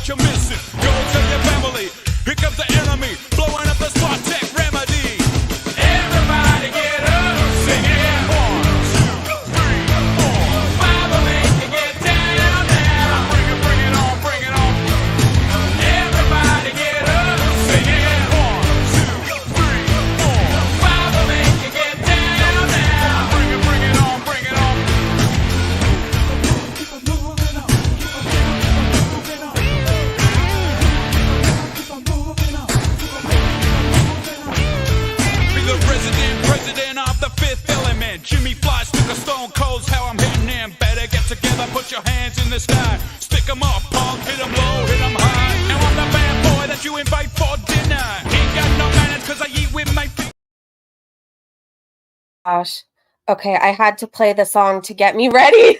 what you're missing. Go tell your family. Here comes the enemy, blowing up the spot tech remedy. Everybody get up, sing it. 1, 2, 3, 4, 5 will make you get down now. Bring it on, bring it on. Everybody get up, sing it. 1, 2, 3, 4, 5 will make you get down now. Bring it on, bring it on. Keep on moving on, keep on moving on. Keep on moving on, keep on moving on. Be the president of the fifth element. Jimmy Fly, stick a stone cold's how I'm hitting him. Better get together, put your hands in the sky. Stick 'em up, punk, hit 'em low, hit 'em high. And I'm the bad boy that you invite for dinner. Ain't got no manners 'cause I eat with my feet. Gosh. Okay, I had to play the song to get me ready.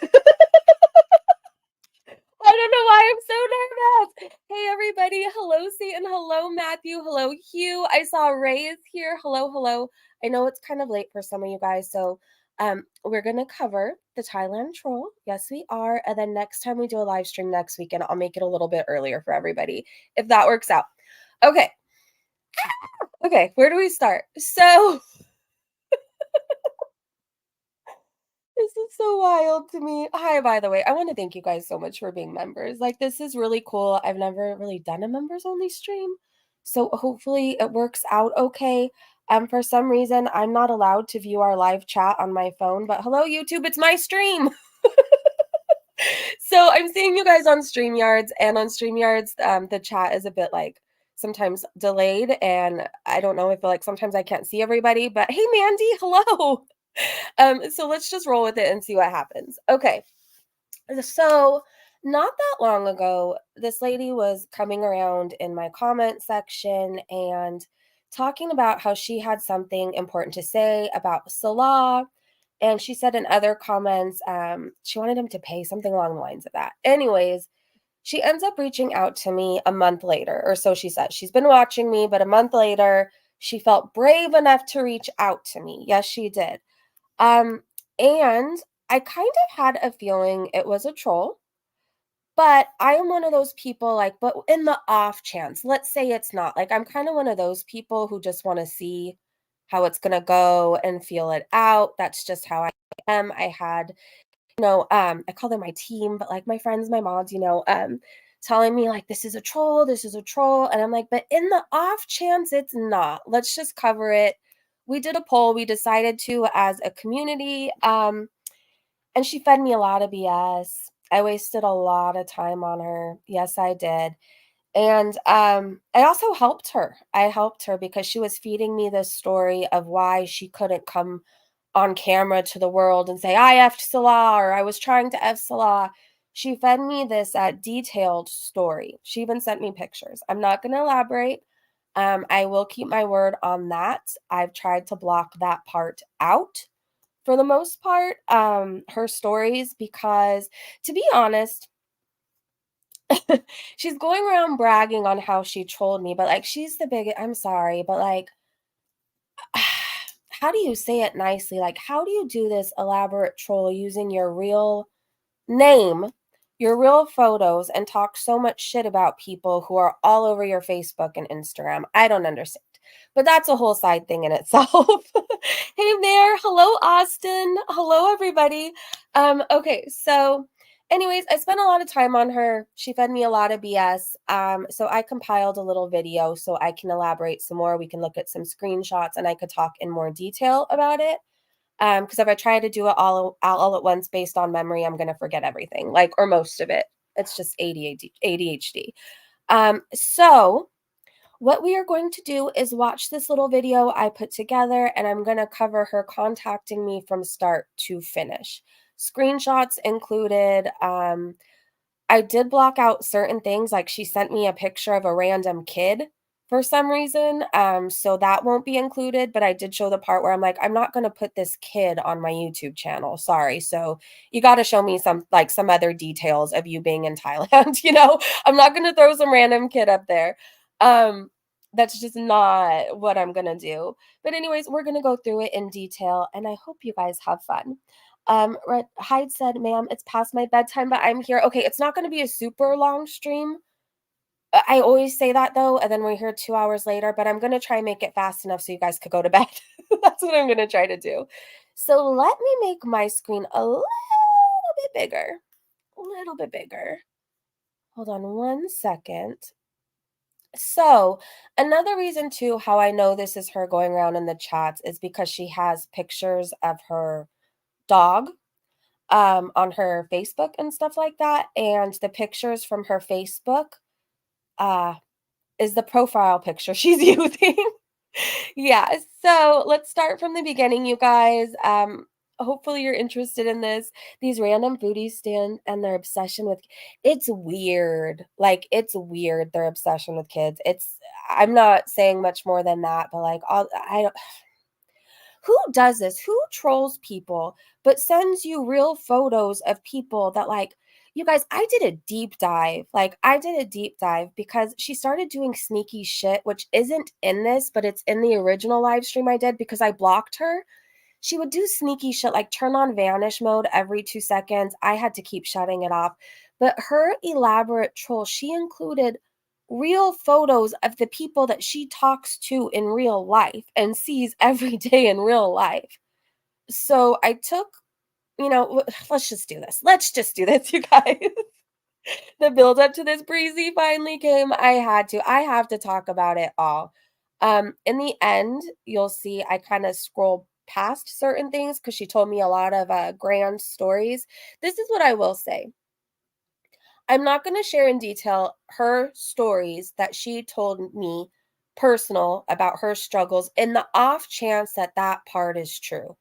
I don't know why I'm so nervous. Hey, everybody. Hello, Satan. Hello, Matthew. Hello, Hugh. I saw Ray is here. Hello, hello. I know it's kind of late for some of you guys, so we're going to cover the Thailand troll. Yes, we are. And then next time we do a live stream next weekend, I'll make it a little bit earlier for everybody, if that works out. Okay. Okay, where do we start? So... This is so wild to me. Hi, by the way. I want to thank you guys so much for being members. Like, this is really cool. I've never really done a members only stream. So hopefully it works out okay. For some reason, I'm not allowed to view our live chat on my phone, but hello, YouTube, it's my stream. So I'm seeing you guys on StreamYards, and on StreamYards, the chat is a bit like sometimes delayed, and I don't know, I feel like sometimes I can't see everybody, but hey, Mandy, hello. So let's just roll with it and see what happens. Okay. So not that long ago, this lady was coming around in my comment section and talking about how she had something important to say about Salah. And she said in other comments, she wanted him to pay, something along the lines of that. Anyways, she ends up reaching out to me a month later, or so she said. She's been watching me, but a month later, she felt brave enough to reach out to me. Yes, she did. And I kind of had a feeling it was a troll, but I am one of those people, like, but in the off chance, let's say it's not, like, I'm kind of one of those people who just want to see how it's going to go and feel it out. That's just how I am. I had, I call them my team, but like my friends, my mods, telling me like, this is a troll, this is a troll. And I'm like, but in the off chance it's not, let's just cover it. We did a poll. We decided to as a community. And she fed me a lot of BS. I wasted a lot of time on her. Yes, I did. And I also helped her. I helped her because she was feeding me this story of why she couldn't come on camera to the world and say, I effed Salah, or I was trying to F Salah. She fed me this detailed story. She even sent me pictures. I'm not going to elaborate. I will keep my word on that. I've tried to block that part out for the most part, her stories, because to be honest, she's going around bragging on how she trolled me, but like, she's the biggest, I'm sorry, but like, how do you say it nicely? Like, how do you do this elaborate troll using your real name, your real photos, and talk so much shit about people who are all over your Facebook and Instagram? I don't understand. But that's a whole side thing in itself. Hey there. Hello, Austin. Hello, everybody. Okay, so anyways, I spent a lot of time on her. She fed me a lot of BS. So I compiled a little video so I can elaborate some more. We can look at some screenshots and I could talk in more detail about it. Because if I try to do it all at once based on memory, I'm going to forget everything, like, or most of it. It's just ADHD. So what we are going to do is watch this little video I put together, and I'm going to cover her contacting me from start to finish. Screenshots included. I did block out certain things, like she sent me a picture of a random kid for some reason, so that won't be included, but I did show the part where I'm like, I'm not going to put this kid on my YouTube channel, sorry, so you got to show me some other details of you being in Thailand, I'm not going to throw some random kid up there. That's just not what I'm going to do. But anyways, we're going to go through it in detail, and I hope you guys have fun. Hyde said, ma'am, it's past my bedtime, but I'm here. Okay, it's not going to be a super long stream. I always say that though, and then we're here 2 hours later, but I'm gonna try and make it fast enough so you guys could go to bed. That's what I'm gonna try to do. So let me make my screen a little bit bigger. A little bit bigger. Hold on one second. So, another reason too how I know this is her going around in the chats is because she has pictures of her dog on her Facebook and stuff like that, and the pictures from her Facebook uh is the profile picture she's using. Yeah, so let's start from the beginning, you guys. Hopefully you're interested in this. These random foodie stand and their obsession with it's weird. Like it's weird their obsession with kids. It's I'm not saying much more than that, but like all I don't who does this? Who trolls people but sends you real photos of people that like you guys, I did a deep dive. Like I did a deep dive because she started doing sneaky shit which isn't in this, but it's in the original live stream I did because I blocked her. She would do sneaky shit like turn on vanish mode every 2 seconds. I had to keep shutting it off. But her elaborate troll, she included real photos of the people that she talks to in real life and sees every day in real life. So I took, let's just do this. Let's just do this, you guys. The build up to this breezy finally came. I have to talk about it all. In the end, you'll see I kind of scroll past certain things because she told me a lot of grand stories. This is what I will say. I'm not going to share in detail her stories that she told me personal about her struggles in the off chance that that part is true.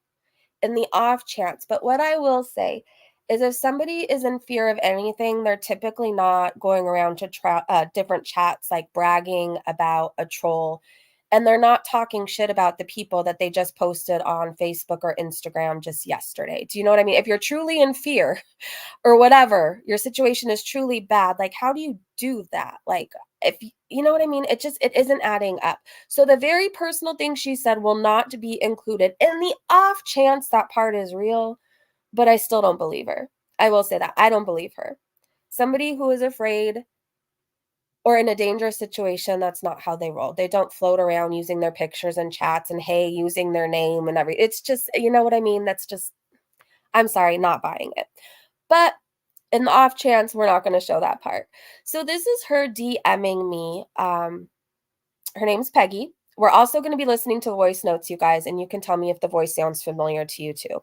In the off chance. But what I will say is if somebody is in fear of anything, they're typically not going around to different chats like bragging about a troll. And they're not talking shit about the people that they just posted on Facebook or Instagram just yesterday. Do you know what I mean? If you're truly in fear, or whatever, your situation is truly bad, like how do you do that? Like if you know what I mean, it isn't adding up. So the very personal thing she said will not be included in the off chance that part is real, but I still don't believe her. I will say that I don't believe her. Somebody who is afraid or in a dangerous situation, that's not how they roll. They don't float around using their pictures and chats and hey, using their name and everything. It's just, you know what I mean? That's just, I'm sorry, not buying it. But in the off chance, we're not going to show that part. So this is her DMing me. Her name's Peggy. We're also going to be listening to voice notes, you guys, and you can tell me if the voice sounds familiar to you too.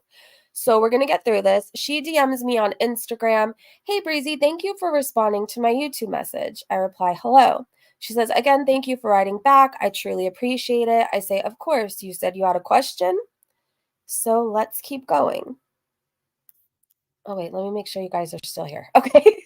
So we're going to get through this. She DMs me on Instagram. Hey, Breezy, thank you for responding to my YouTube message. I reply, hello. She says, again, thank you for writing back. I truly appreciate it. I say, of course, you said you had a question. So let's keep going. Oh, wait, let me make sure you guys are still here. Okay.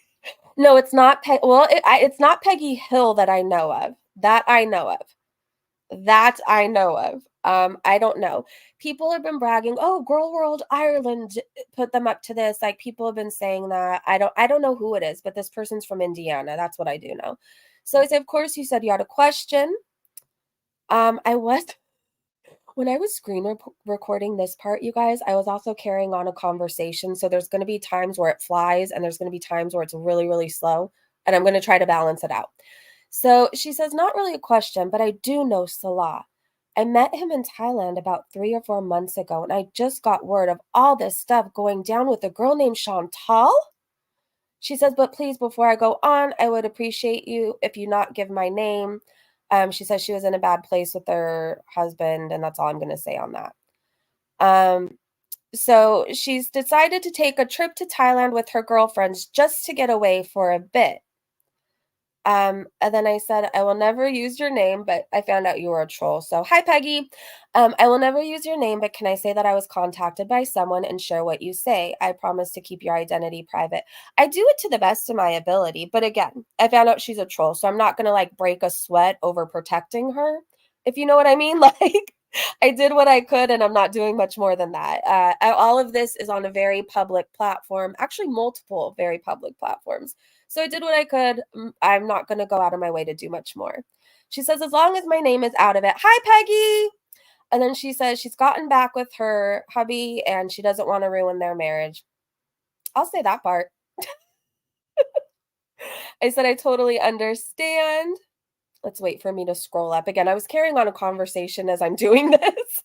No, it's not it's not Peggy Hill that I know of. That I know of. That I know of. I don't know. People have been bragging, "Oh, Girl World Ireland put them up to this." Like people have been saying that. I don't know who it is, but this person's from Indiana. That's what I do know. So I said, "Of course, you said you had a question." I was when I was recording this part, you guys, I was also carrying on a conversation. So there's going to be times where it flies and there's going to be times where it's really, really slow. And I'm going to try to balance it out. So she says, not really a question, but I do know Salah. I met him in Thailand about 3 or 4 months ago, and I just got word of all this stuff going down with a girl named Chantal. She says, but please, before I go on, I would appreciate you if you not give my name. She says she was in a bad place with her husband, and that's all I'm going to say on that. So she's decided to take a trip to Thailand with her girlfriends just to get away for a bit. And then I said, I will never use your name, but I found out you were a troll. So, hi, Peggy. I will never use your name, but can I say that I was contacted by someone and share what you say? I promise to keep your identity private. I do it to the best of my ability. But again, I found out she's a troll. So I'm not going to like break a sweat over protecting her, if you know what I mean. Like, I did what I could, and I'm not doing much more than that. All of this is on a very public platform, actually, multiple very public platforms. So I did what I could. I'm not going to go out of my way to do much more. She says, as long as my name is out of it. Hi, Peggy. And then she says she's gotten back with her hubby and she doesn't want to ruin their marriage. I'll say that part. I said, "I totally understand." Let's wait for me to scroll up again. I was carrying on a conversation as I'm doing this.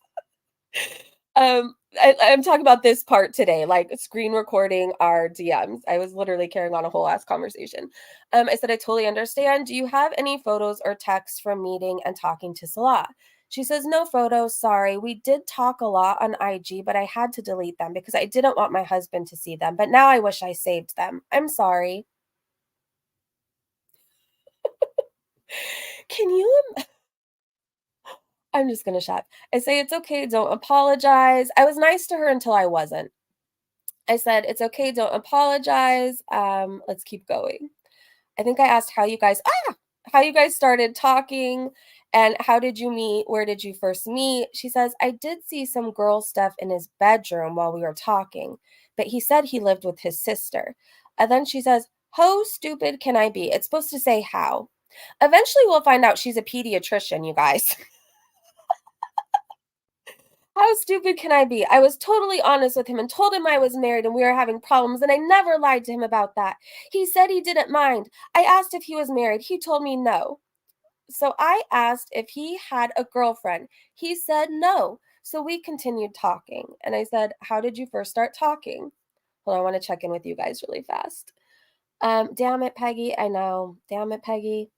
I'm talking about this part today, like screen recording our DMs. I was literally carrying on a whole ass conversation. I said, I totally understand. Do you have any photos or texts from meeting and talking to Salah? She says, no photos. Sorry. We did talk a lot on IG, but I had to delete them because I didn't want my husband to see them. But now I wish I saved them. I'm sorry. Can you I'm just gonna shut. I say, "It's okay, don't apologize." I was nice to her until I wasn't. I said, "It's okay, don't apologize. Let's keep going." I think I asked how you guys started talking and how did you meet? Where did you first meet? She says, "I did see some girl stuff in his bedroom while we were talking, but he said he lived with his sister." And then she says, "How stupid can I be?" It's supposed to say how. Eventually we'll find out she's a pediatrician, you guys. How stupid can I be? I was totally honest with him and told him I was married and we were having problems, and I never lied to him about that. He said he didn't mind. I asked if he was married. He told me no. So I asked if he had a girlfriend. He said no. So we continued talking. And I said, how did you first start talking? Well, I want to check in with you guys really fast. Damn it, Peggy. I know. Damn it, Peggy.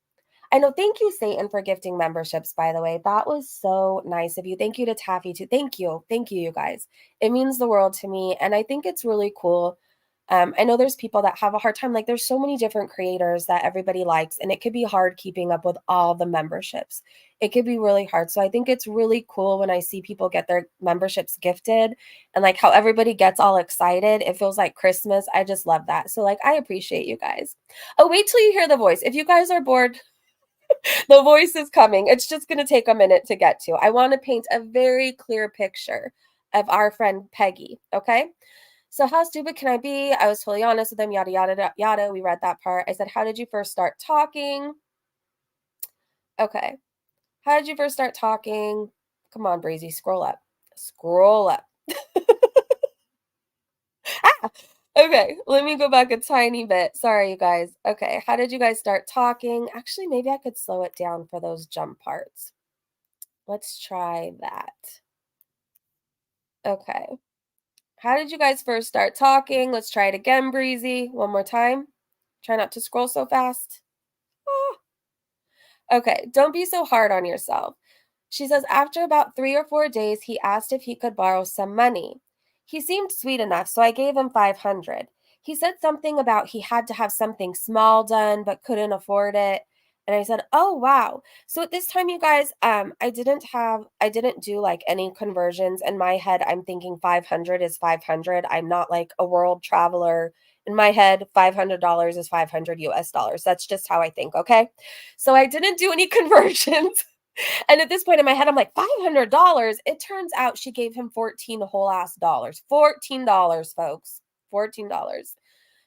I know. Thank you, Satan, for gifting memberships, by the way. That was so nice of you. Thank you to Taffy, too. Thank you. Thank you, you guys. It means the world to me. And I think it's really cool. I know there's people that have a hard time. Like, there's so many different creators that everybody likes, and it could be hard keeping up with all the memberships. It could be really hard. So I think it's really cool when I see people get their memberships gifted and like how everybody gets all excited. It feels like Christmas. I just love that. So, like, I appreciate you guys. Oh, wait till you hear the voice. If you guys are bored, the voice is coming. It's just going to take a minute to get to. I want to paint a very clear picture of our friend Peggy. Okay. So, how stupid can I be? I was totally honest with him, yada, yada, yada. We read that part. I said, how did you first start talking? Okay. How did you first start talking? Come on, Breezy, scroll up. Scroll up. Ah! Okay, let me go back a tiny bit. Sorry, you guys. Okay, how did you guys start talking? Actually, maybe I could slow it down for those jump parts. Let's try that. Okay. How did you guys first start talking? Let's try it again, Breezy. One more time. Try not to scroll so fast. Ah. Okay, don't be so hard on yourself. She says, after about 3 or 4 days, he asked if he could borrow some money. He seemed sweet enough, so I gave him 500. He said something about he had to have something small done but couldn't afford it. And I said, "Oh wow." So at this time, you guys, I didn't do like any conversions. In my head, I'm thinking 500 is 500. I'm not like a world traveler. In my head, $500 is 500 US dollars. That's just how I think, okay? So I didn't do any conversions. And at this point in my head, I'm like, $500. It turns out she gave him 14 whole ass dollars. $14, folks. $14.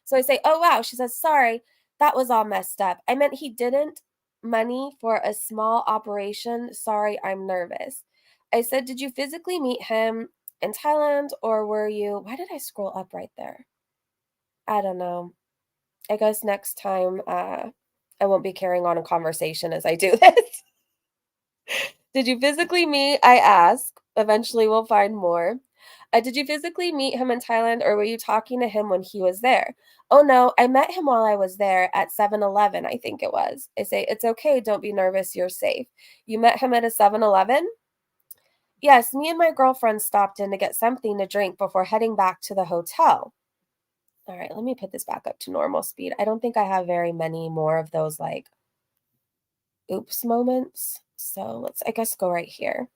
So I say, oh, wow. She says, sorry, that was all messed up. I meant he didn't money for a small operation. Sorry, I'm nervous. I said, did you physically meet him in Thailand or were you? Why did I scroll up right there? I don't know. I guess next time I won't be carrying on a conversation as I do this. Did you physically meet? I ask. Eventually, we'll find more. Did you physically meet him in Thailand or were you talking to him when he was there? Oh no, I met him while I was there at 7-Eleven, I think it was. I say, it's okay, don't be nervous, you're safe. You met him at a 7-Eleven? Yes, me and my girlfriend stopped in to get something to drink before heading back to the hotel. All right, let me put this back up to normal speed. I don't think I have very many more of those like oops moments. So let's, I guess, go right here.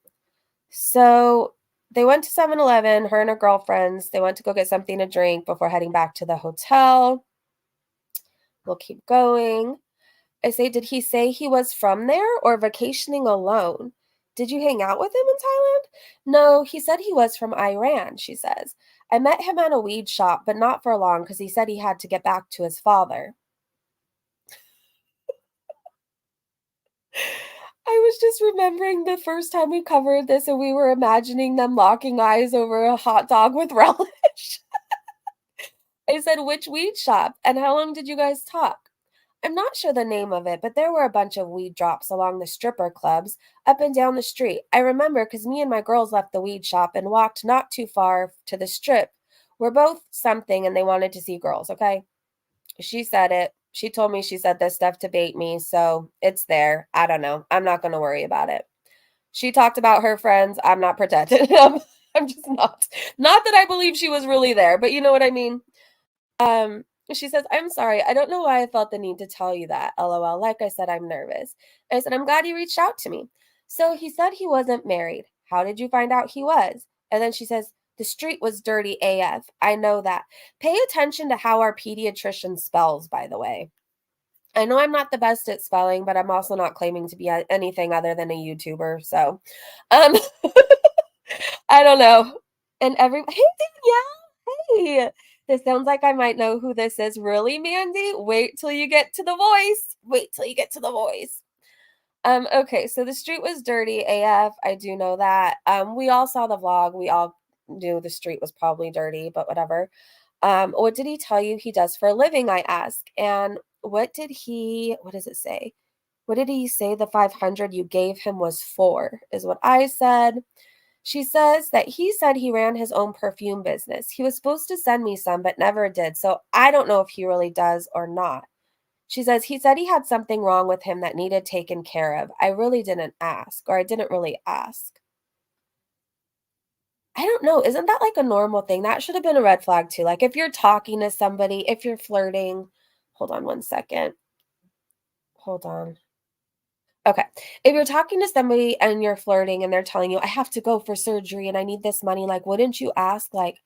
So they went to 7-Eleven, her and her girlfriends. They went to go get something to drink before heading back to the hotel. We'll keep going. I say, did he say he was from there or vacationing alone? Did you hang out with him in Thailand? No, he said he was from Iran, she says. I met him at a weed shop, but not for long because he said he had to get back to his father. I was just remembering the first time we covered this and we were imagining them locking eyes over a hot dog with relish. I said, which weed shop? And how long did you guys talk? I'm not sure the name of it, but there were a bunch of weed drops along the stripper clubs up and down the street. I remember because me and my girls left the weed shop and walked not too far to the strip. We're both something and they wanted to see girls, okay? She said it. She told me she said this stuff to bait me, so it's there. I don't know. I'm not going to worry about it. She talked about her friends. I'm not protected. I'm just not. Not that I believe she was really there, but you know what I mean? Um, she says, "I'm sorry. I don't know why I felt the need to tell you that. LOL. Like I said, I'm nervous." I said, "I'm glad you reached out to me." So he said he wasn't married. How did you find out he was? And then she says, "The street was dirty AF. I know that. Pay attention to how our pediatrician spells, by the way." I know I'm not the best at spelling, but I'm also not claiming to be anything other than a YouTuber. So, um, I don't know. And hey, Danielle, hey, this sounds like I might know who this is. Really, Mandy? Wait till you get to the voice. Wait till you get to the voice. Okay, so the street was dirty AF. I do know that. We all saw the vlog. We all knew the street was probably dirty, but whatever. What did he tell you he does for a living? I ask. And what does it say? What did he say the 500 you gave him was for? Is what I said. She says that he said he ran his own perfume business. He was supposed to send me some, but never did. So I don't know if he really does or not. She says he said he had something wrong with him that needed taken care of. I really didn't ask, or I didn't really ask. I don't know. Isn't that like a normal thing? That should have been a red flag too. Like if you're talking to somebody, if you're flirting, hold on one second. Hold on. Okay. If you're talking to somebody and you're flirting and they're telling you, I have to go for surgery and I need this money, like, wouldn't you ask, like,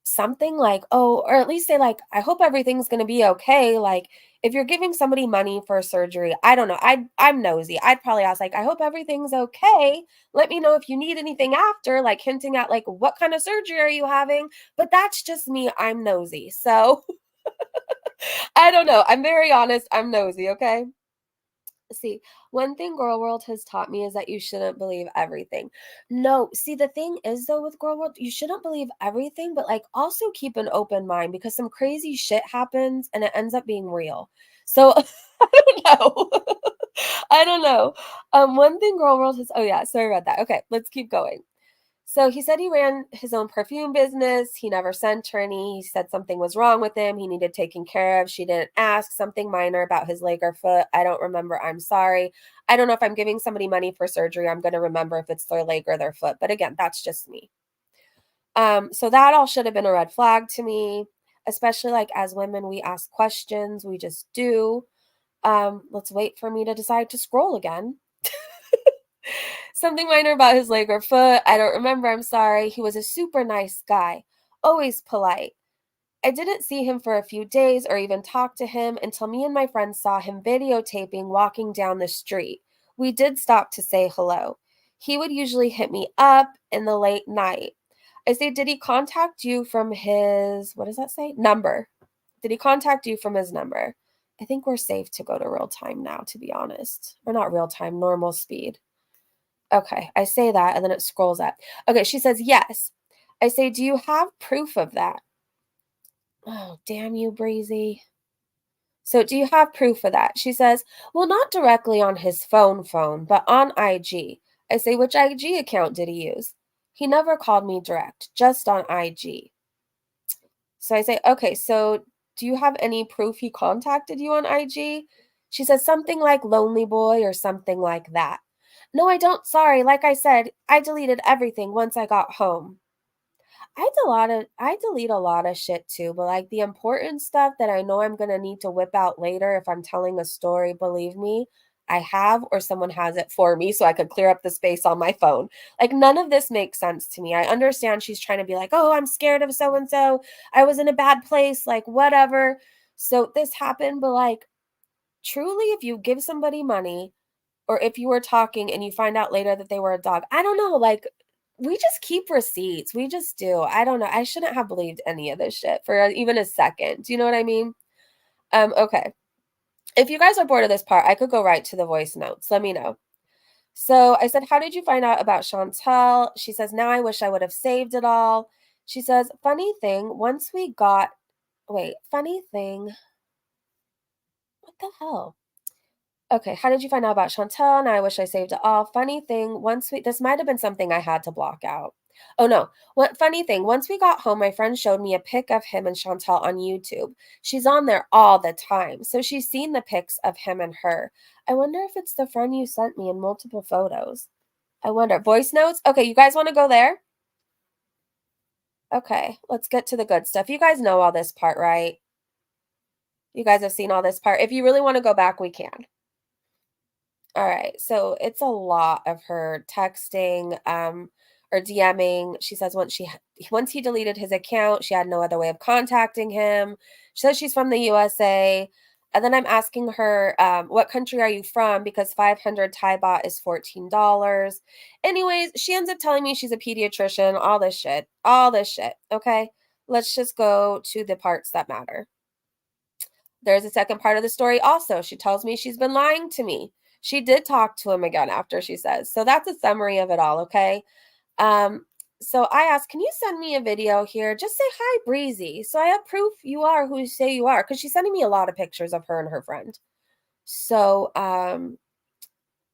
something like, oh, or at least say, like, I hope everything's going to be okay. Like, if you're giving somebody money for surgery, I don't know. I'm nosy. I'd probably ask, like, I hope everything's okay. Let me know if you need anything after, like, hinting at, like, what kind of surgery are you having? But that's just me. I'm nosy. So I don't know. I'm very honest. I'm nosy. Okay. See, one thing Girl World has taught me is that you shouldn't believe everything. No, see, the thing is though with Girl World, you shouldn't believe everything, but like also keep an open mind because some crazy shit happens and it ends up being real. So I don't know. I don't know. One thing Girl World has, oh yeah, so I read that. Okay, let's keep going. So he said he ran his own perfume business. He never sent her any. He said something was wrong with him. He needed taken care of. She didn't ask something minor about his leg or foot. I don't remember. I'm sorry. I don't know if I'm giving somebody money for surgery. I'm going to remember if it's their leg or their foot. But again, that's just me. So that all should have been a red flag to me, especially like as women, we ask questions. We just do. Let's wait for me to decide to scroll again. Something minor about his leg or foot. I don't remember. I'm sorry. He was a super nice guy, always polite. I didn't see him for a few days or even talk to him until me and my friends saw him videotaping walking down the street. We did stop to say hello. He would usually hit me up in the late night. I say, did he contact you from his, what does that say? Number. Did he contact you from his number? I think we're safe to go to real time now, to be honest. Or not real time, normal speed. Okay, I say that and then it scrolls up. Okay, she says, yes. I say, do you have proof of that? Oh, damn you, Breezy. So, do you have proof of that? She says, well, not directly on his phone, but on IG. I say, which IG account did he use? He never called me direct, just on IG. So I say, okay, so do you have any proof he contacted you on IG? She says something like Lonely Boy or something like that. No, I don't. Sorry. Like I said, I deleted everything once I got home. I delete a lot of shit too, but like the important stuff that I know I'm gonna need to whip out later if I'm telling a story, believe me, I have or someone has it for me so I could clear up the space on my phone. Like none of this makes sense to me. I understand she's trying to be like, "Oh, I'm scared of so and so. I was in a bad place, like whatever." So this happened, but like truly if you give somebody money or if you were talking and you find out later that they were a dog, I don't know, like we just keep receipts. We just do. I don't know. I shouldn't have believed any of this shit for even a second. Do you know what I mean? Okay. If you guys are bored of this part, I could go right to the voice notes. Let me know. So I said, how did you find out about Chantel? She says, now I wish I would have saved it all. She says, funny thing, the hell? Okay, how did you find out about Chantal? Now I wish I saved it all. Funny thing, once we this might have been something I had to block out. Oh no. What funny thing, once we got home, my friend showed me a pic of him and Chantal on YouTube. She's on there all the time. So she's seen the pics of him and her. I wonder if it's the friend you sent me in multiple photos. I wonder. Voice notes? Okay, you guys want to go there? Okay, let's get to the good stuff. You guys know all this part, right? You guys have seen all this part. If you really want to go back, we can. All right. So it's a lot of her texting or DMing. She says once he deleted his account, she had no other way of contacting him. She says she's from the USA. And then I'm asking her, what country are you from? Because 500 Thai baht is $14. Anyways, she ends up telling me she's a pediatrician, all this shit. All this shit. Okay. Let's just go to the parts that matter. There's a second part of the story also. She tells me she's been lying to me. She did talk to him again after, she says. So that's a summary of it all, okay? Um, so I asked, can you send me a video here? Just say hi, Breezy. So I have proof you are who you say you are, because she's sending me a lot of pictures of her and her friend. So, all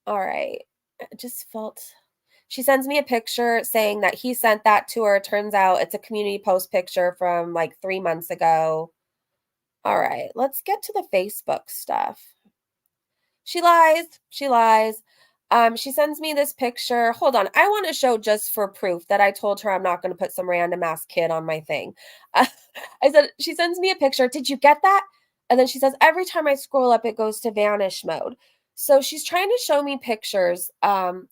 right. I just felt she sends me a picture saying that he sent that to her. Turns out it's a community post picture from like 3 months ago. All right, let's get to the Facebook stuff. She lies. She lies. She sends me this picture. Hold on. I want to show just for proof that I told her I'm not going to put some random ass kid on my thing. I said, she sends me a picture. Did you get that? And then she says, every time I scroll up, it goes to vanish mode. So she's trying to show me pictures of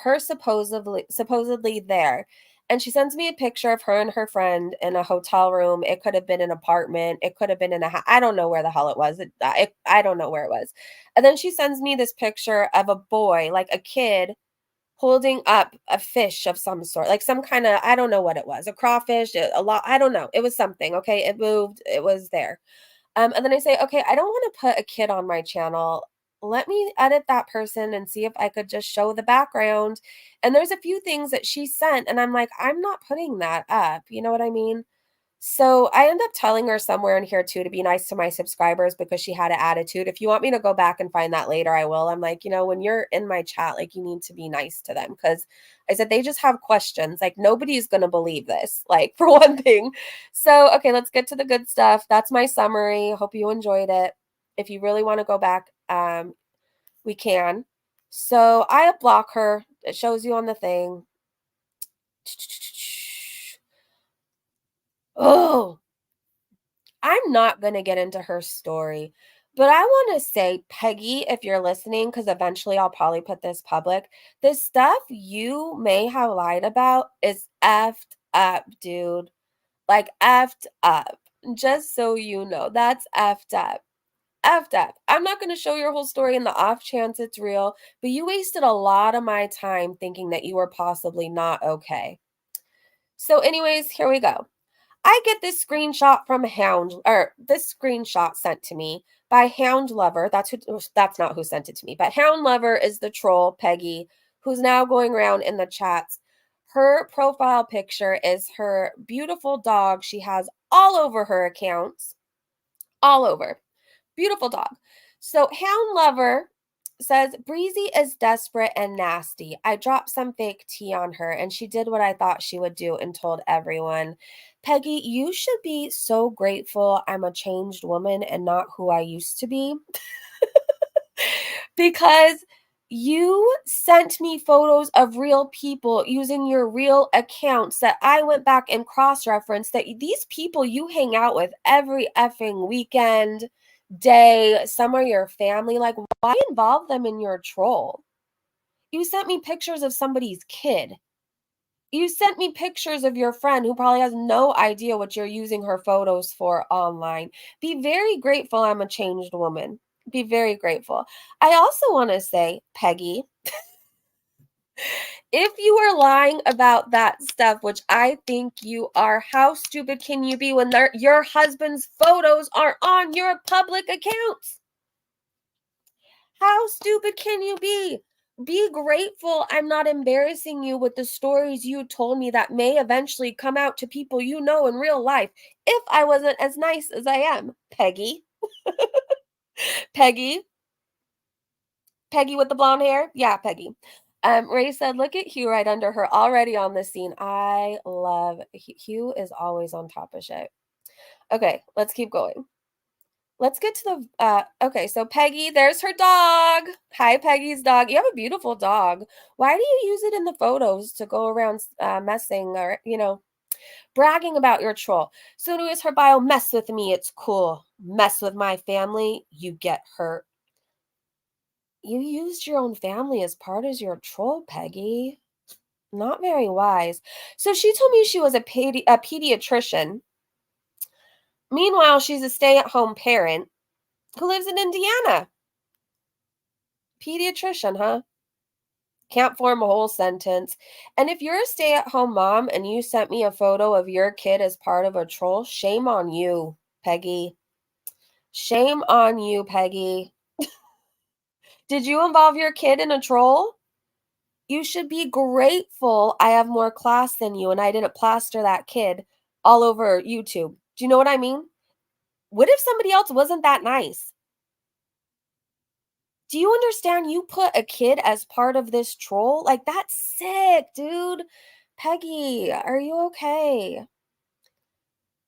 her supposedly there. And she sends me a picture of her and her friend in a hotel room. It could have been an apartment. It could have been in a I don't know where the hell it was. I don't know where it was. And then she sends me this picture of a boy, like a kid, holding up a fish of some sort, like some kind of, I don't know what it was, a crawfish, a lot, I don't know. It was something, okay? It moved, it was there. And then I say, okay, I don't want to put a kid on my channel. Let me edit that person and see if I could just show the background. And there's a few things that she sent, and I'm like, I'm not putting that up. You know what I mean? So I end up telling her somewhere in here too to be nice to my subscribers because she had an attitude. If you want me to go back and find that later, I will. I'm like, when you're in my chat, like you need to be nice to them because I said they just have questions. Like nobody's going to believe this, like for one thing. So, okay, let's get to the good stuff. That's my summary. Hope you enjoyed it. If you really want to go back, we can. So I block her. It shows you on the thing. Oh, I'm not going to get into her story, but I want to say, Peggy, if you're listening, because eventually I'll probably put this public, the stuff you may have lied about is effed up, dude. Like, effed up. Just so you know, that's effed up. Effed up. I'm not going to show your whole story in the off chance it's real, but you wasted a lot of my time thinking that you were possibly not okay. So, anyways, here we go. I get this screenshot from Hound, or this screenshot sent to me by Hound Lover. That's not who sent it to me, but Hound Lover is the troll, Peggy, who's now going around in the chats. Her profile picture is her beautiful dog she has all over her accounts, all over. Beautiful dog. So Hound Lover says, Breezy is desperate and nasty. I dropped some fake tea on her and she did what I thought she would do and told everyone. Peggy, you should be so grateful I'm a changed woman and not who I used to be. Because you sent me photos of real people using your real accounts that I went back and cross-referenced that these people you hang out with every effing weekend, day, some are your family. Like, why involve them in your troll? You sent me pictures of somebody's kid. You sent me pictures of your friend who probably has no idea what you're using her photos for online. Be very grateful I'm a changed woman. Be very grateful. I also want to say, Peggy, if you are lying about that stuff, which I think you are, how stupid can you be when your husband's photos are on your public accounts? How stupid can you be? Be grateful I'm not embarrassing you with the stories you told me that may eventually come out to people you know in real life if I wasn't as nice as I am, Peggy. Peggy. Peggy with the blonde hair? Yeah, Peggy. Ray said, look at Hugh right under her, already on the scene. I love Hugh is always on top of shit. Okay, let's keep going. Let's get to the okay, so Peggy, there's her dog. Hi, Peggy's dog. You have a beautiful dog. Why do you use it in the photos to go around messing or, bragging about your troll? So to is her bio, mess with me, it's cool. Mess with my family, you get hurt. You used your own family as part of your troll, Peggy. Not very wise. So she told me she was a pediatrician. Meanwhile, she's a stay-at-home parent who lives in Indiana. Pediatrician, huh? Can't form a whole sentence. And if you're a stay-at-home mom and you sent me a photo of your kid as part of a troll, shame on you, Peggy. Shame on you, Peggy. Did you involve your kid in a troll? You should be grateful I have more class than you and I didn't plaster that kid all over YouTube. Do you know what I mean? What if somebody else wasn't that nice? Do you understand you put a kid as part of this troll? Like, that's sick, dude. Peggy, are you okay?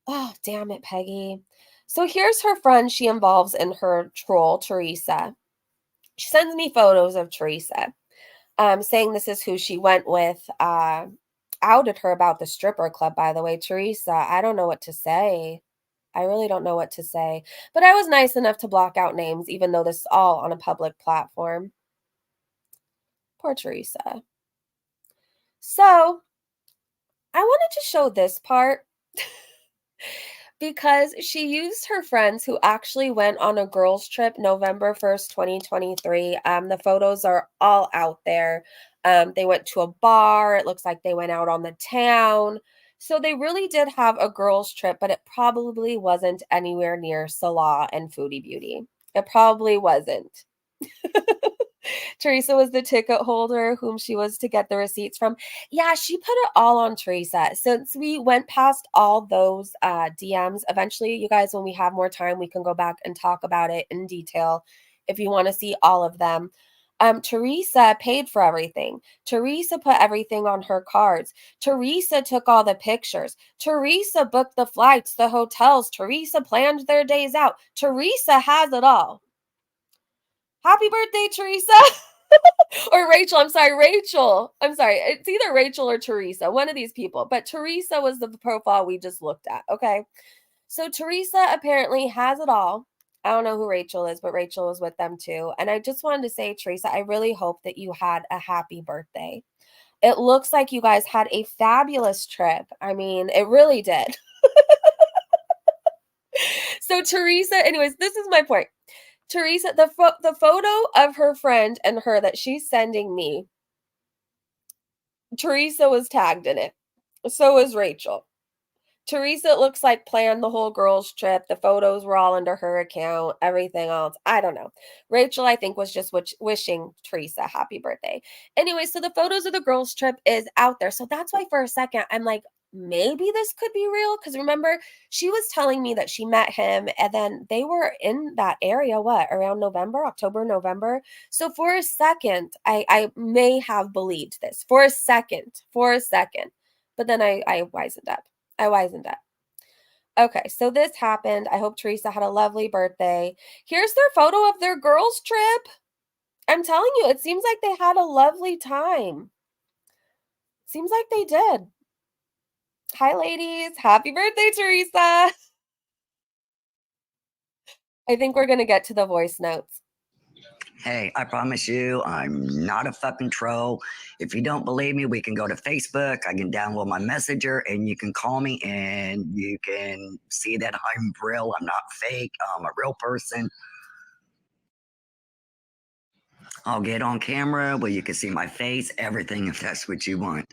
Oh, damn it, Peggy. So here's her friend she involves in her troll, Teresa. She sends me photos of Teresa, saying this is who she went with. Outed her about the stripper club, by the way. Teresa, I don't know what to say. I really don't know what to say. But I was nice enough to block out names, even though this is all on a public platform. Poor Teresa. So I wanted to show this part because she used her friends who actually went on a girls' trip November 1st, 2023. The photos are all out there. They went to a bar. It looks like they went out on the town. So they really did have a girls' trip, but it probably wasn't anywhere near Salah and Foodie Beauty. It probably wasn't. Teresa was the ticket holder whom she was to get the receipts from. Yeah, she put it all on Teresa. Since we went past all those DMs, eventually, you guys, when we have more time, we can go back and talk about it in detail if you want to see all of them. Teresa paid for everything. Teresa put everything on her cards. Teresa took all the pictures. Teresa booked the flights, the hotels. Teresa planned their days out. Teresa has it all. Happy birthday, Teresa. Or Rachel. I'm sorry, Rachel. I'm sorry. It's either Rachel or Teresa, one of these people. But Teresa was the profile we just looked at. Okay. So Teresa apparently has it all. I don't know who Rachel is, but Rachel was with them too. And I just wanted to say, Teresa, I really hope that you had a happy birthday. It looks like you guys had a fabulous trip. I mean, it really did. So Teresa, anyways, this is my point. Teresa, the photo of her friend and her that she's sending me, Teresa was tagged in it. So was Rachel. Teresa, it looks like, planned the whole girls' trip. The photos were all under her account, everything else. I don't know. Rachel, I think, was just wishing Teresa happy birthday. Anyway, so the photos of the girls' trip is out there. So that's why for a second I'm like, maybe this could be real. Because remember, she was telling me that she met him and then they were in that area, what, around November, October, November. So for a second, I may have believed this. For a second. But then I wisened up. Okay, so this happened. I hope Teresa had a lovely birthday. Here's their photo of their girls' trip. I'm telling you, it seems like they had a lovely time. Seems like they did. Hi, ladies. Happy birthday, Teresa. I think we're going to get to the voice notes. Hey, I promise you, I'm not a fucking troll. If you don't believe me, we can go to Facebook. I can download my messenger and you can call me and you can see that I'm real. I'm not fake. I'm a real person. I'll get on camera where you can see my face, everything, if that's what you want.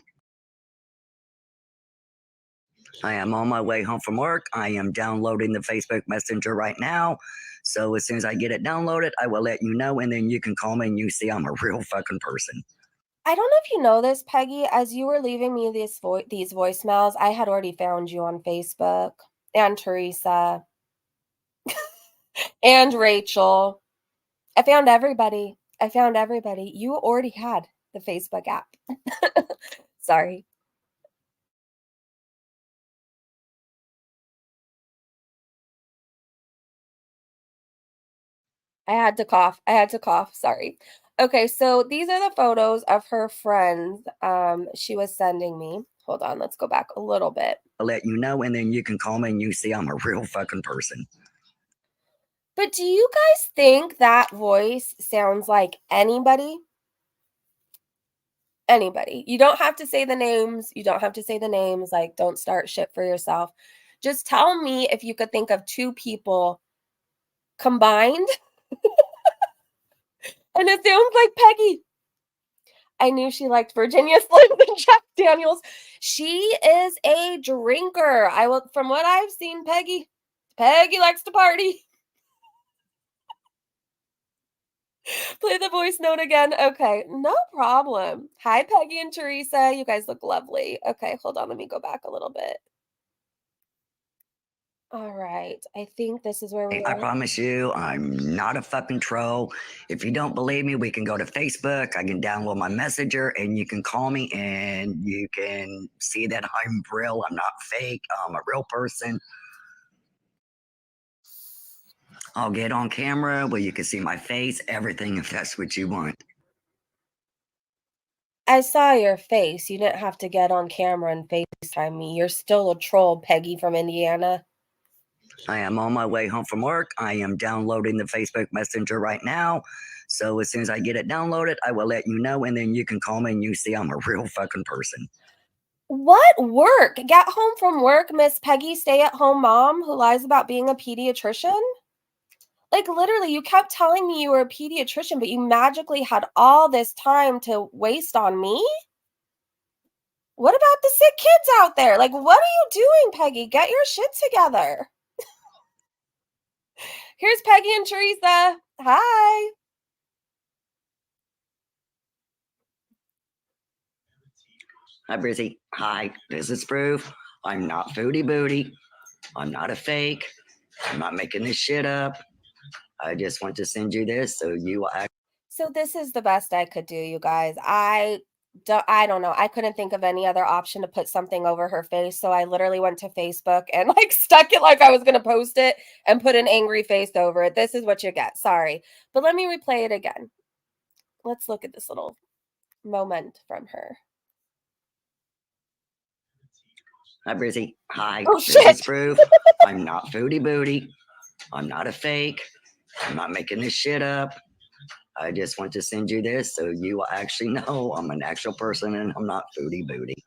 I am on my way home from work. I am downloading the Facebook Messenger right now. So as soon as I get it downloaded, I will let you know, and then you can call me and you see I'm a real fucking person. I don't know if you know this, Peggy. As you were leaving me these voicemails, I had already found you on Facebook, and Teresa, and Rachel. I found everybody. I found everybody. You already had the Facebook app. Sorry. I had to cough. I had to cough. Sorry. Okay, so these are the photos of her friends she was sending me. Hold on, let's go back a little bit. I'll let you know, and then you can call me and you see I'm a real fucking person. But do you guys think that voice sounds like anybody? Anybody. You don't have to say the names. You don't have to say the names. Like, don't start shit for yourself. Just tell me if you could think of two people combined and it sounds like Peggy. I knew she liked Virginia Slims and Jack Daniels. She is a drinker. I will, from what I've seen, Peggy likes to party. Play the voice note again. Okay, no problem. Hi, Peggy and Teresa. You guys look lovely. Okay, hold on. Let me go back a little bit. All right. I think this is where we I are. promise you, I'm not a fucking troll. If you don't believe me, we can go to Facebook. I can download my messenger and you can call me and you can see that I'm real. I'm not fake. I'm a real person. I'll get on camera where you can see my face, everything, if that's what you want. I saw your face. You didn't have to get on camera and FaceTime me. You're still a troll, Peggy from Indiana. I am on my way home from work. I am downloading the Facebook Messenger right now. So as soon as I get it downloaded, I will let you know, and then you can call me and you see I'm a real fucking person. What work? Get home from work, Miss Peggy, stay-at-home mom who lies about being a pediatrician? Like, literally, you kept telling me you were a pediatrician, but you magically had all this time to waste on me? What about the sick kids out there? Like, what are you doing, Peggy? Get your shit together. Here's Peggy and Teresa. Hi. Hi, Brizzy. Hi, this is proof. I'm not foodie booty. I'm not a fake. I'm not making this shit up. I just want to send you this so you will act. So this is the best I could do, you guys. I don't know. I couldn't think of any other option to put something over her face, so I literally went to Facebook and like stuck it like I was going to post it and put an angry face over it. This is what you get. Sorry. But let me replay it again. Let's look at this little moment from her. Hi, Brizzy. Hi, Oh this shit. is proof. I'm not foodie booty. I'm not a fake. I'm not making this shit up. I just want to send you this so you will actually know I'm an actual person and I'm not foodie booty.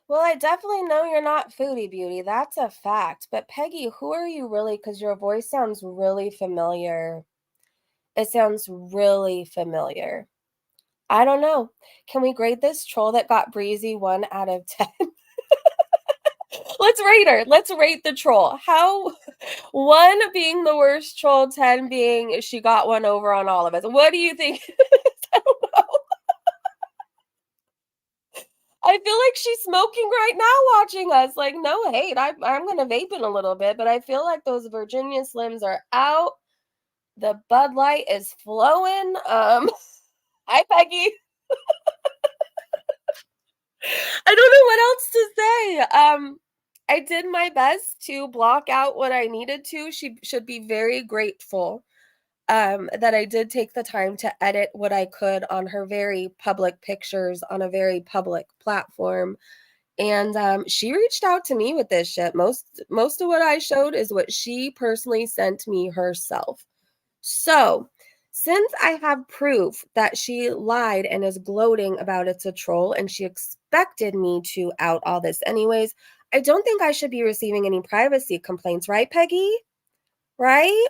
Well, I definitely know you're not Foodie Beauty. That's a fact. But Peggy, who are you really? Because your voice sounds really familiar. It sounds really familiar. I don't know. Can we grade this troll that got breezy 1 out of 10? Let's rate her. Let's rate the troll. How 1 being the worst troll, 10 being she got one over on all of us. What do you think? I don't know. I feel like she's smoking right now watching us. Like, no hate. I'm gonna vape in a little bit, but I feel like those Virginia Slims are out. The Bud Light is flowing. Hi Peggy. I don't know what else to say. I did my best to block out what I needed to. She should be very grateful that I did take the time to edit what I could on her very public pictures on a very public platform. And she reached out to me with this shit. Most of what I showed is what she personally sent me herself. So, since I have proof that she lied and is gloating about it's a troll and she expected me to out all this anyways, I don't think I should be receiving any privacy complaints, right, Peggy? Right?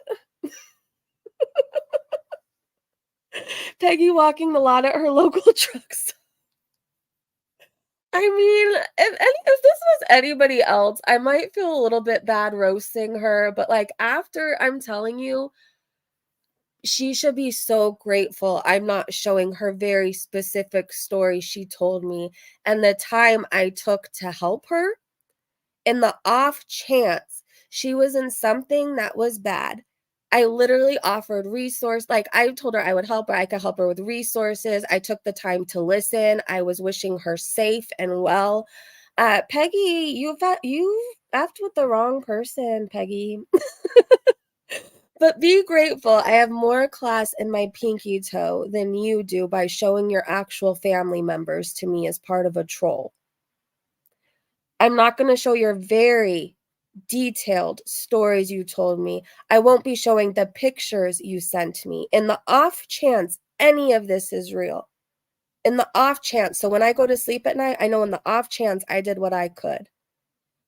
Peggy walking the lot at her local truck stop. I mean, if this was anybody else, I might feel a little bit bad roasting her, but like after I'm telling you, she should be so grateful I'm not showing her very specific story she told me and the time I took to help her in the off chance she was in something that was bad. I literally offered resource like, I told her I would help her, I could help her with resources, I took the time to listen, I was wishing her safe and well. Peggy, you've effed with the wrong person, Peggy. But be grateful. I have more class in my pinky toe than you do by showing your actual family members to me as part of a troll. I'm not going to show your very detailed stories you told me. I won't be showing the pictures you sent me. In the off chance any of this is real. In the off chance. So when I go to sleep at night, I know in the off chance I did what I could.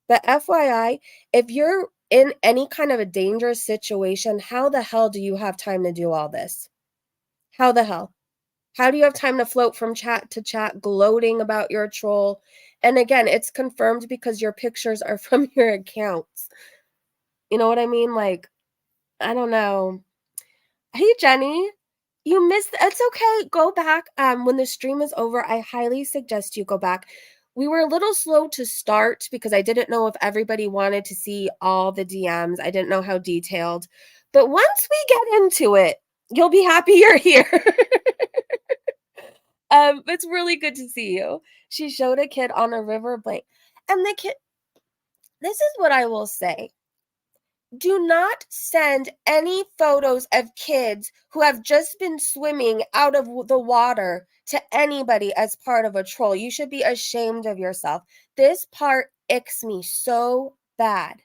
But FYI, if you're in any kind of a dangerous situation, how the hell do you have time to do all this? How the hell? How do you have time to float from chat to chat, gloating about your troll? And again, it's confirmed because your pictures are from your accounts. You know what I mean? Like, I don't know. Hey, Jenny, you missed. It's okay. Go back. When the stream is over, I highly suggest you go back. We were a little slow to start because I didn't know if everybody wanted to see all the DMs. I didn't know how detailed. But once we get into it, you'll be happy you're here. It's really good to see you. She showed a kid on a river bank. And the kid, this is what I will say. Do not send any photos of kids who have just been swimming out of the water to anybody as part of a troll. You should be ashamed of yourself. This part icks me so bad.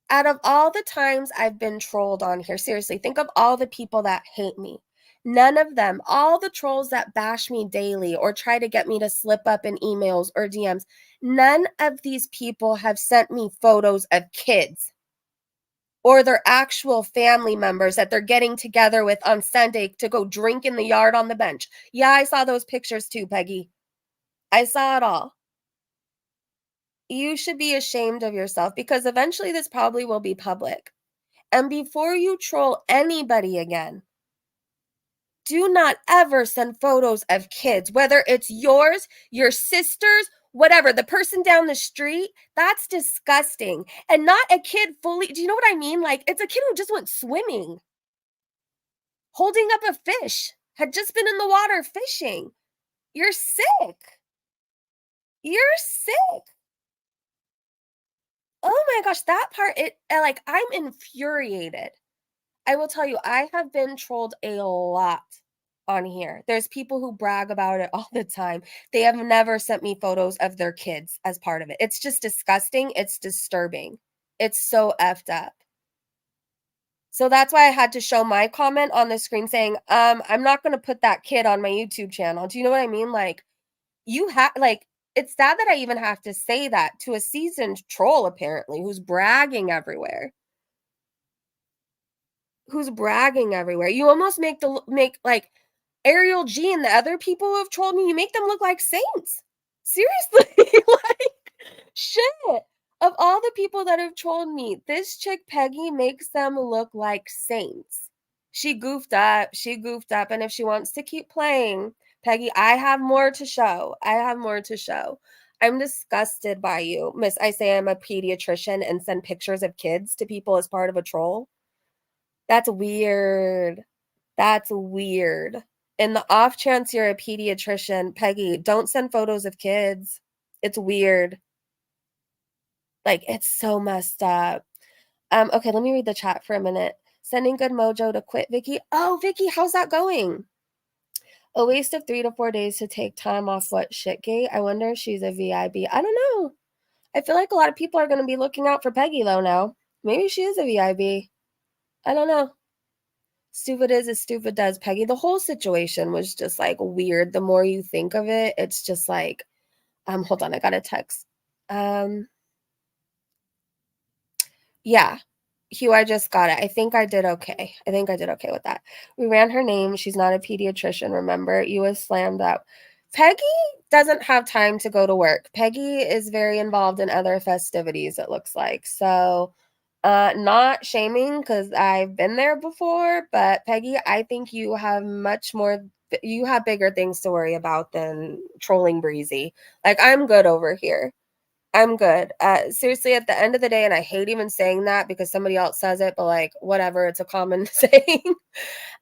Out of all the times I've been trolled on here, seriously, think of all the people that hate me. None of them, all the trolls that bash me daily or try to get me to slip up in emails or DMs, none of these people have sent me photos of kids or their actual family members that they're getting together with on Sunday to go drink in the yard on the bench. Yeah, I saw those pictures too, Peggy. I saw it all. You should be ashamed of yourself because eventually this probably will be public. And before you troll anybody again, do not ever send photos of kids, whether it's yours, your sister's, whatever, the person down the street. That's disgusting. And not a kid fully, do you know what I mean? Like, it's a kid who just went swimming, holding up a fish, had just been in the water fishing. You're sick. You're sick. Oh my gosh, that part, like, I'm infuriated. I will tell you, I have been trolled a lot on here. There's people who brag about it all the time. They have never sent me photos of their kids as part of it. It's just disgusting. It's disturbing. It's so effed up. So that's why I had to show my comment on the screen saying, I'm not going to put that kid on my YouTube channel. Do you know what I mean? Like, it's sad that I even have to say that to a seasoned troll, apparently, who's bragging everywhere. You almost make like Ariel G and the other people who have trolled me, you make them look like saints. Seriously. Like, shit. Of all the people that have trolled me, this chick Peggy makes them look like saints. She goofed up. And if she wants to keep playing, Peggy, I have more to show. I'm disgusted by you. Miss, I say I'm a pediatrician and send pictures of kids to people as part of a troll. That's weird. In the off chance you're a pediatrician, Peggy, don't send photos of kids. It's weird. Like, it's so messed up. Okay, let me read the chat for a minute. Sending good mojo to quit, Vicky. Oh, Vicky, how's that going? A waste of 3 to 4 days to take time off what shitgate? I wonder if she's a VIB. I don't know. I feel like a lot of people are going to be looking out for Peggy, though, now. Maybe she is a VIB. I don't know. Stupid is as stupid does, Peggy. The whole situation was just, like, weird. The more you think of it, it's just like, hold on, I got a text. Yeah. Hugh, I just got it. I think I did okay. With that. We ran her name. She's not a pediatrician, remember? You was slammed up. Peggy doesn't have time to go to work. Peggy is very involved in other festivities, it looks like. So, not shaming because I've been there before, but Peggy, I think you have bigger things to worry about than trolling Breezy. Like, I'm good over here. I'm good. Seriously, at the end of the day, and I hate even saying that because somebody else says it, but like, whatever, it's a common saying.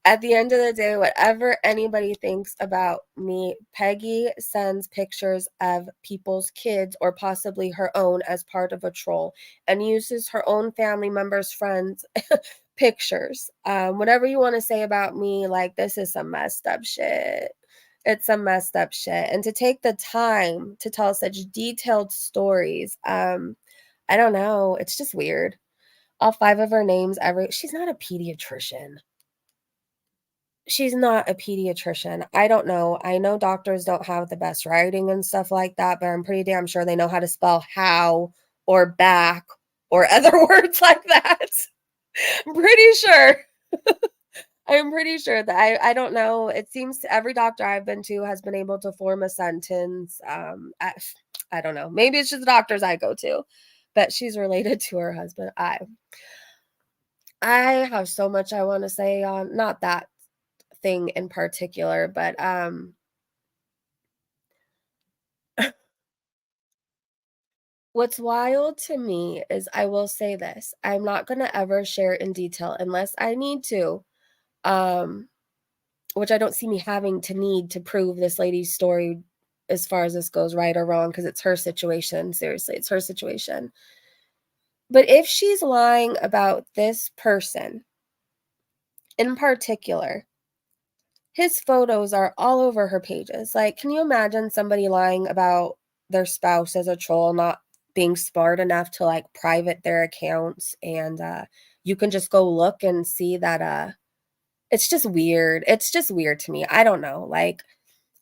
At the end of the day, whatever anybody thinks about me, Peggy sends pictures of people's kids or possibly her own as part of a troll and uses her own family members, friends' pictures. Whatever you want to say about me, like, this is some messed up shit. It's some messed up shit. And to take the time to tell such detailed stories, I don't know. It's just weird. All 5 of her names, she's not a pediatrician. She's not a pediatrician. I don't know. I know doctors don't have the best writing and stuff like that, but I'm pretty damn sure they know how to spell how or back or other words like that. I'm pretty sure. I'm pretty sure that I don't know. It seems every doctor I've been to has been able to form a sentence. I don't know. Maybe it's just the doctors I go to, but she's related to her husband. I have so much I want to say on not that thing in particular, but what's wild to me is I will say this. I'm not going to ever share in detail unless I need to. Um which I don't see me having to need to prove this lady's story as far as this goes right or wrong because it's her situation. Seriously, it's her situation. But if she's lying about this person in particular, his photos are all over her pages. Like, can you imagine somebody lying about their spouse as a troll, not being smart enough to like private their accounts and you can just go look and see that it's just weird. It's just weird to me. I don't know. Like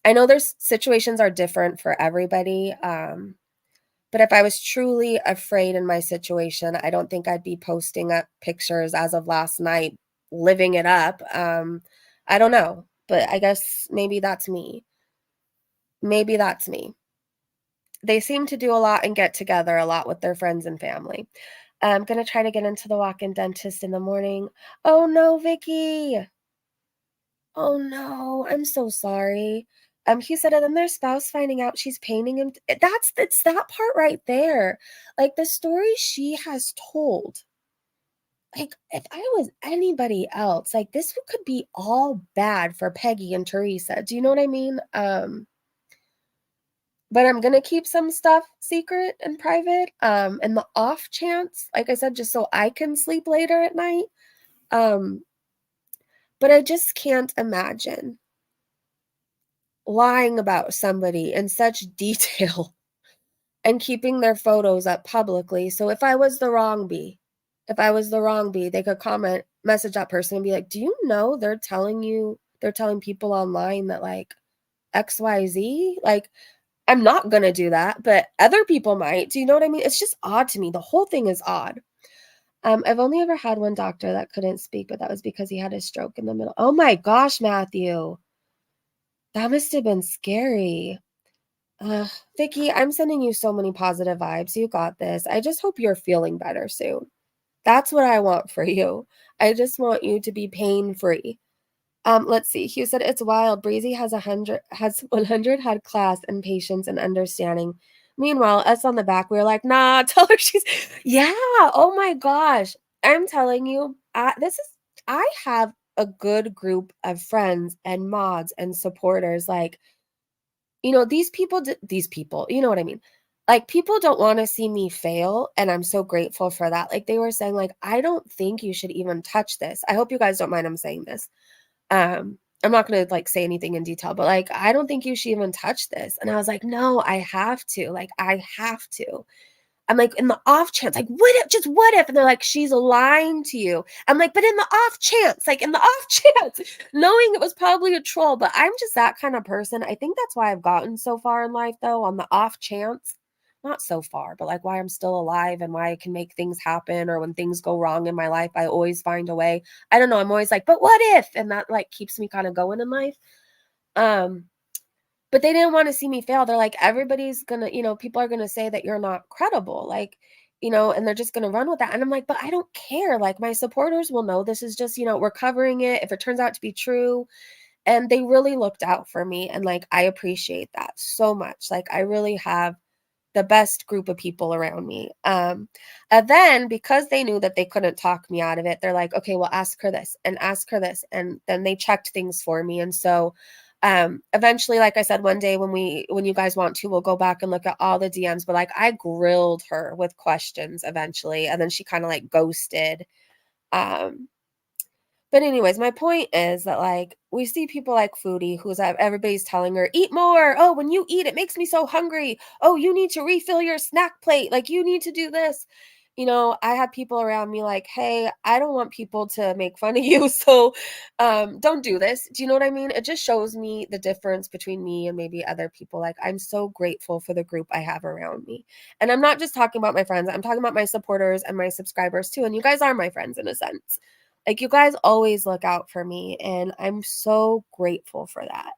I know there's situations are different for everybody. But if I was truly afraid in my situation, I don't think I'd be posting up pictures as of last night, living it up. I don't know, but I guess maybe that's me. Maybe that's me. They seem to do a lot and get together a lot with their friends and family. I'm gonna try to get into the walk-in dentist in the morning. Oh no, Vicky. Oh, no, I'm so sorry. He said, and then their spouse finding out she's painting him. It's that part right there. Like the story she has told. Like if I was anybody else, like this could be all bad for Peggy and Teresa. Do you know what I mean? But I'm gonna keep some stuff secret and private. And the off chance, like I said, just so I can sleep later at night. Um, but I just can't imagine lying about somebody in such detail and keeping their photos up publicly. So if I was the wrong bee, they could message that person and be like, do you know they're telling people online that like XYZ? Like, I'm not gonna do that, but other people might. Do you know what I mean? It's just odd to me. The whole thing is odd. I've only ever had one doctor that couldn't speak, but that was because he had a stroke in the middle. Oh my gosh, Matthew. That must have been scary. Vicky, I'm sending you so many positive vibes. You got this. I just hope you're feeling better soon. That's what I want for you. I just want you to be pain-free. Let's see. Hugh said it's wild. Breezy has 100 had class and patience and understanding. Meanwhile, us on the back, we were like, nah, tell her yeah. Oh my gosh. I'm telling you, I have a good group of friends and mods and supporters. Like, these people, you know what I mean? Like, people don't wanna see me fail, and I'm so grateful for that. Like, they were saying, like, "I don't think you should even touch this." I hope you guys don't mind I'm saying this. I'm not gonna, like, say anything in detail, but, like, "I don't think you should even touch this." And I was like, "No, I have to. Like, I have to." I'm like, "In the off chance, like, what if?" And they're like, "She's lying to you." I'm like, "But in the off chance, like, in the off chance," knowing it was probably a troll, but I'm just that kind of person. I think that's why I've gotten so far in life, though, on the off chance. Not so far, but, like, why I'm still alive and why I can make things happen, or when things go wrong in my life, I always find a way. I don't know, I'm always like, "But what if?" And that, like, keeps me kinda going in life. Um but they didn't wanna see me fail. They're like, "Everybody's gonna people are gonna say that you're not credible," like, and they're just gonna run with that, and I'm like, "But I don't care, like, my supporters will know this is just, we're covering it if it turns out to be true," and they really looked out for me, and, like, I appreciate that so much. Like, I really have the best group of people around me. And then because they knew that they couldn't talk me out of it, they're like, okay, well, ask her this and ask her this. And then they checked things for me. And so eventually, like I said, one day when you guys want to, we'll go back and look at all the DMs. But like I grilled her with questions eventually, and then she kind of like ghosted. Um, but anyways, my point is that like we see people like Foodie everybody's telling her, eat more. Oh, when you eat, it makes me so hungry. Oh, you need to refill your snack plate. Like you need to do this. I have people around me like, hey, I don't want people to make fun of you. So don't do this. Do you know what I mean? It just shows me the difference between me and maybe other people. Like I'm so grateful for the group I have around me. And I'm not just talking about my friends, I'm talking about my supporters and my subscribers too. And you guys are my friends in a sense. Like you guys always look out for me, and I'm so grateful for that.